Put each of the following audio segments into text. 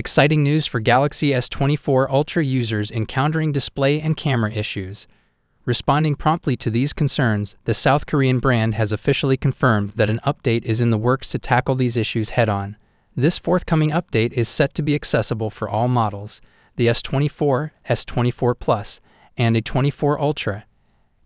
Exciting news for Galaxy S24 Ultra users encountering display and camera issues. Responding promptly to these concerns, the South Korean brand has officially confirmed that an update is in the works to tackle these issues head-on. This forthcoming update is set to be accessible for all models, the S24, S24 Plus, and A24 Ultra,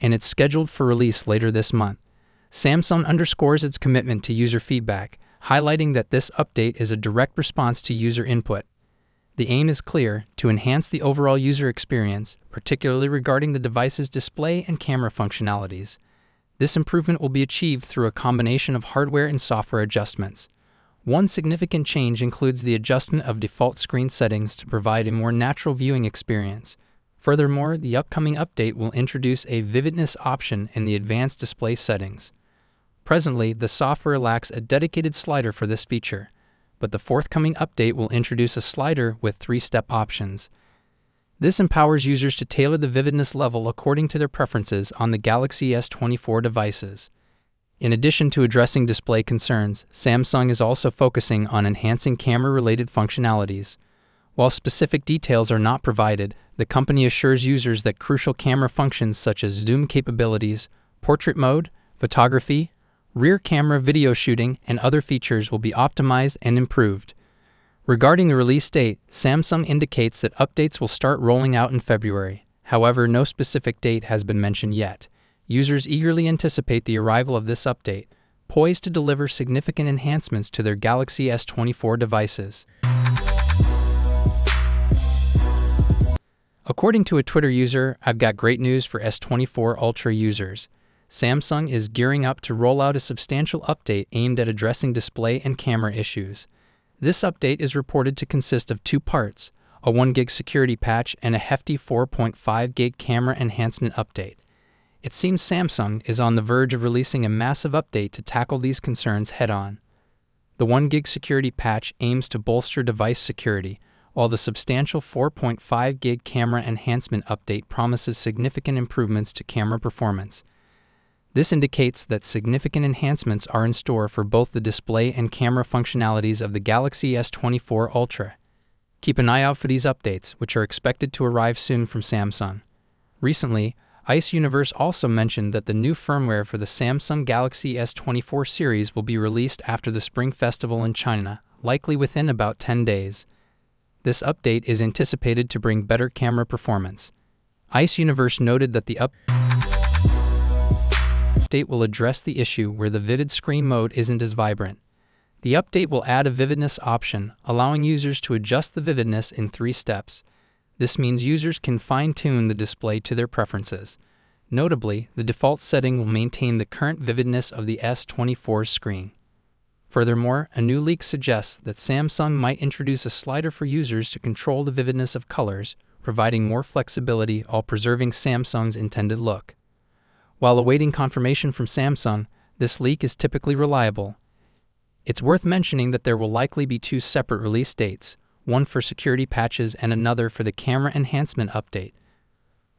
and it's scheduled for release later this month. Samsung underscores its commitment to user feedback, highlighting that this update is a direct response to user input. The aim is clear: to enhance the overall user experience, particularly regarding the device's display and camera functionalities. This improvement will be achieved through a combination of hardware and software adjustments. One significant change includes the adjustment of default screen settings to provide a more natural viewing experience. Furthermore, the upcoming update will introduce a vividness option in the advanced display settings. Presently, the software lacks a dedicated slider for this feature, but the forthcoming update will introduce a slider with 3-step options. This empowers users to tailor the vividness level according to their preferences on the Galaxy S24 devices. In addition to addressing display concerns, Samsung is also focusing on enhancing camera-related functionalities. While specific details are not provided, the company assures users that crucial camera functions such as zoom capabilities, portrait mode, photography, rear camera video shooting, and other features will be optimized and improved. Regarding the release date, Samsung indicates that updates will start rolling out in February. However, no specific date has been mentioned yet. Users eagerly anticipate the arrival of this update, poised to deliver significant enhancements to their Galaxy S24 devices. According to a Twitter user, "I've got great news for S24 Ultra users." Samsung is gearing up to roll out a substantial update aimed at addressing display and camera issues. This update is reported to consist of 2 parts, a 1GB security patch and a hefty 4.5GB camera enhancement update. It seems Samsung is on the verge of releasing a massive update to tackle these concerns head-on. The 1GB security patch aims to bolster device security, while the substantial 4.5GB camera enhancement update promises significant improvements to camera performance. This indicates that significant enhancements are in store for both the display and camera functionalities of the Galaxy S24 Ultra. Keep an eye out for these updates, which are expected to arrive soon from Samsung. Recently, Ice Universe also mentioned that the new firmware for the Samsung Galaxy S24 series will be released after the Spring Festival in China, likely within about 10 days. This update is anticipated to bring better camera performance. Ice Universe noted that the update will address the issue where the vivid screen mode isn't as vibrant. The update will add a vividness option, allowing users to adjust the vividness in 3 steps. This means users can fine-tune the display to their preferences. Notably, the default setting will maintain the current vividness of the S24's screen. Furthermore, a new leak suggests that Samsung might introduce a slider for users to control the vividness of colors, providing more flexibility while preserving Samsung's intended look. While awaiting confirmation from Samsung, this leak is typically reliable. It's worth mentioning that there will likely be 2 separate release dates, one for security patches and another for the camera enhancement update.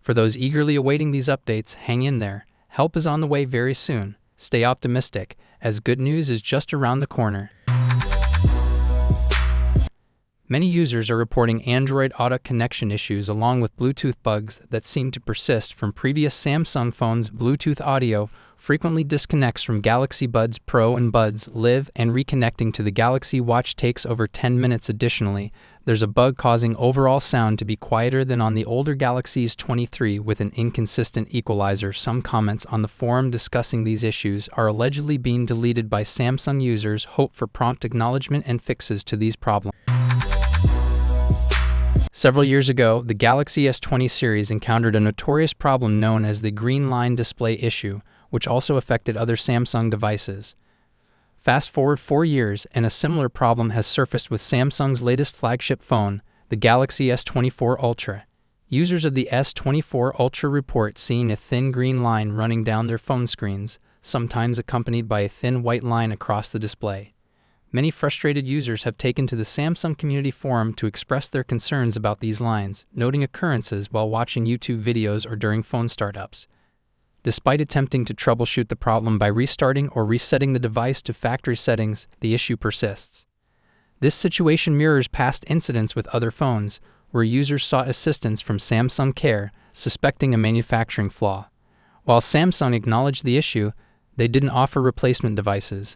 For those eagerly awaiting these updates, hang in there. Help is on the way very soon. Stay optimistic, as good news is just around the corner. Many users are reporting Android Auto connection issues along with Bluetooth bugs that seem to persist from previous Samsung phones. Bluetooth audio frequently disconnects from Galaxy Buds Pro and Buds Live, and reconnecting to the Galaxy Watch takes over 10 minutes. Additionally, there's a bug causing overall sound to be quieter than on the older Galaxy S23 with an inconsistent equalizer. Some comments on the forum discussing these issues are allegedly being deleted by Samsung users. Hope for prompt acknowledgement and fixes to these problems. Several years ago, the Galaxy S20 series encountered a notorious problem known as the green line display issue, which also affected other Samsung devices. Fast forward 4 years, and a similar problem has surfaced with Samsung's latest flagship phone, the Galaxy S24 Ultra. Users of the S24 Ultra report seeing a thin green line running down their phone screens, sometimes accompanied by a thin white line across the display. Many frustrated users have taken to the Samsung community forum to express their concerns about these lines, noting occurrences while watching YouTube videos or during phone startups. Despite attempting to troubleshoot the problem by restarting or resetting the device to factory settings, the issue persists. This situation mirrors past incidents with other phones, where users sought assistance from Samsung Care, suspecting a manufacturing flaw. While Samsung acknowledged the issue, they didn't offer replacement devices.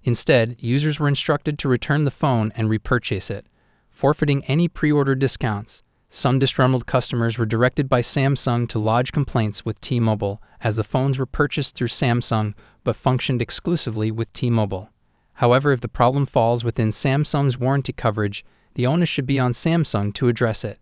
Instead, users were instructed to return the phone and repurchase it, forfeiting any pre-order discounts. Some disgruntled customers were directed by Samsung to lodge complaints with T-Mobile, as the phones were purchased through Samsung but functioned exclusively with T-Mobile. However, if the problem falls within Samsung's warranty coverage, the onus should be on Samsung to address it.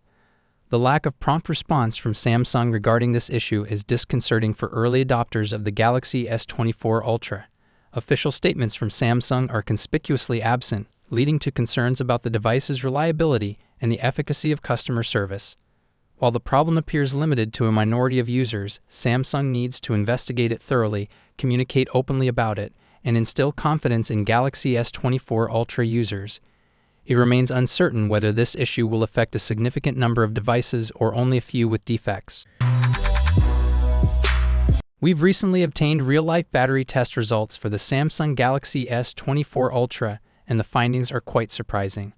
The lack of prompt response from Samsung regarding this issue is disconcerting for early adopters of the Galaxy S24 Ultra. Official statements from Samsung are conspicuously absent, leading to concerns about the device's reliability and the efficacy of customer service. While the problem appears limited to a minority of users, Samsung needs to investigate it thoroughly, communicate openly about it, and instill confidence in Galaxy S24 Ultra users. It remains uncertain whether this issue will affect a significant number of devices or only a few with defects. We've recently obtained real-life battery test results for the Samsung Galaxy S24 Ultra, and the findings are quite surprising.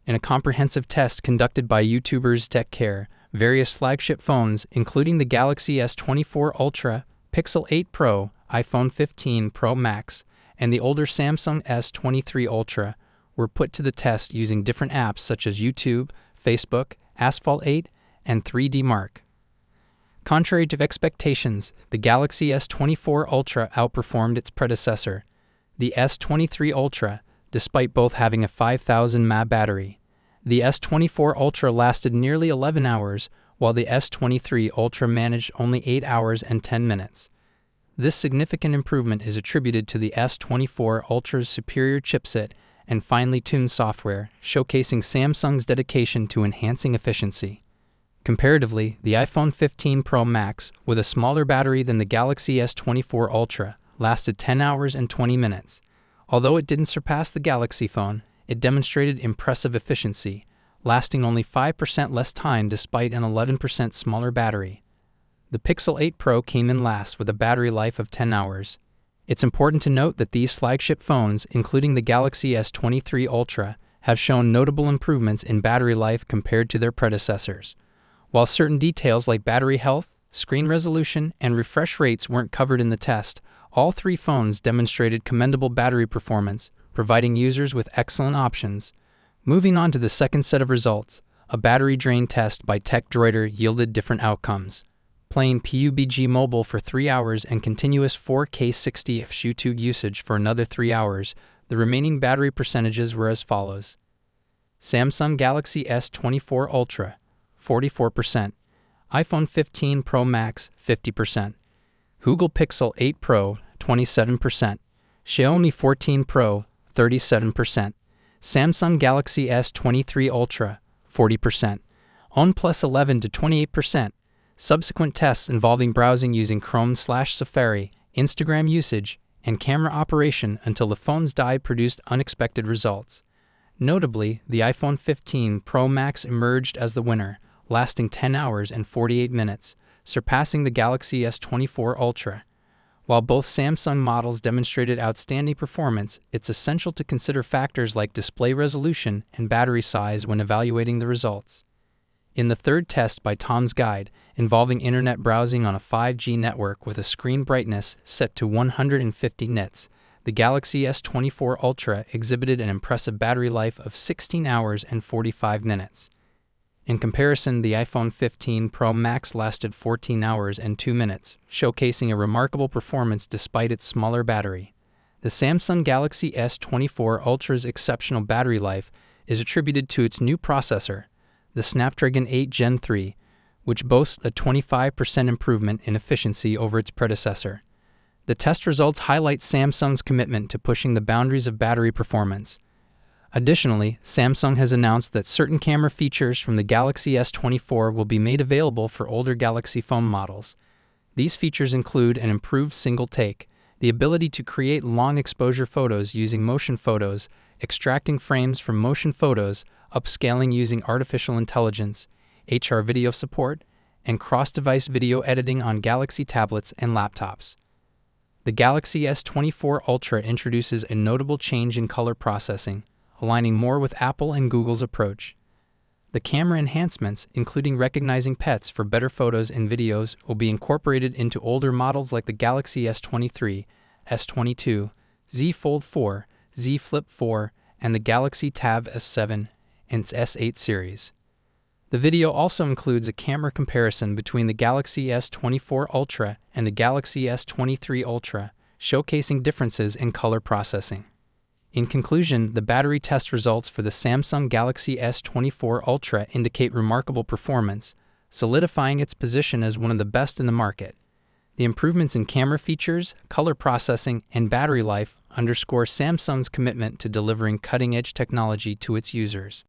In a comprehensive test conducted by YouTubers Tech Care, various flagship phones, including the Galaxy S24 Ultra, Pixel 8 Pro, iPhone 15 Pro Max, and the older Samsung S23 Ultra, were put to the test using different apps such as YouTube, Facebook, Asphalt 8, and 3D Mark. Contrary to expectations, the Galaxy S24 Ultra outperformed its predecessor, the S23 Ultra, despite both having a 5000 mAh battery. The S24 Ultra lasted nearly 11 hours, while the S23 Ultra managed only 8 hours and 10 minutes. This significant improvement is attributed to the S24 Ultra's superior chipset and finely tuned software, showcasing Samsung's dedication to enhancing efficiency. Comparatively, the iPhone 15 Pro Max, with a smaller battery than the Galaxy S24 Ultra, lasted 10 hours and 20 minutes. Although it didn't surpass the Galaxy phone, it demonstrated impressive efficiency, lasting only 5% less time despite an 11% smaller battery. The Pixel 8 Pro came in last with a battery life of 10 hours. It's important to note that these flagship phones, including the Galaxy S23 Ultra, have shown notable improvements in battery life compared to their predecessors. While certain details like battery health, screen resolution, and refresh rates weren't covered in the test, all three phones demonstrated commendable battery performance, providing users with excellent options. Moving on to the second set of results, a battery drain test by KidAndroid yielded different outcomes. Playing PUBG Mobile for 3 hours and continuous 4K 60 fps YouTube usage for another 3 hours, the remaining battery percentages were as follows. Samsung Galaxy S24 Ultra, 44%. iPhone 15 Pro Max, 50%. Google Pixel 8 Pro, 27%. Xiaomi 14 Pro, 37%. Samsung Galaxy S23 Ultra, 40%. OnePlus 11 to 28%. Subsequent tests involving browsing using Chrome/Safari, Instagram usage, and camera operation until the phones died produced unexpected results. Notably, the iPhone 15 Pro Max emerged as the winner, lasting 10 hours and 48 minutes, surpassing the Galaxy S24 Ultra. While both Samsung models demonstrated outstanding performance, it's essential to consider factors like display resolution and battery size when evaluating the results. In the third test by Tom's Guide, involving internet browsing on a 5G network with a screen brightness set to 150 nits, the Galaxy S24 Ultra exhibited an impressive battery life of 16 hours and 45 minutes. In comparison, the iPhone 15 Pro Max lasted 14 hours and 2 minutes, showcasing a remarkable performance despite its smaller battery. The Samsung Galaxy S24 Ultra's exceptional battery life is attributed to its new processor, the Snapdragon 8 Gen 3, which boasts a 25% improvement in efficiency over its predecessor. The test results highlight Samsung's commitment to pushing the boundaries of battery performance. Additionally, Samsung has announced that certain camera features from the Galaxy S24 will be made available for older Galaxy phone models. These features include an improved single take, the ability to create long exposure photos using motion photos, extracting frames from motion photos, upscaling using artificial intelligence, HR video support, and cross-device video editing on Galaxy tablets and laptops. The Galaxy S24 Ultra introduces a notable change in color processing, aligning more with Apple and Google's approach. The camera enhancements, including recognizing pets for better photos and videos, will be incorporated into older models like the Galaxy S23, S22, Z Fold 4, Z Flip 4, and the Galaxy Tab S7 and S8 series. The video also includes a camera comparison between the Galaxy S24 Ultra and the Galaxy S23 Ultra, showcasing differences in color processing. In conclusion, the battery test results for the Samsung Galaxy S24 Ultra indicate remarkable performance, solidifying its position as one of the best in the market. The improvements in camera features, color processing, and battery life underscore Samsung's commitment to delivering cutting-edge technology to its users.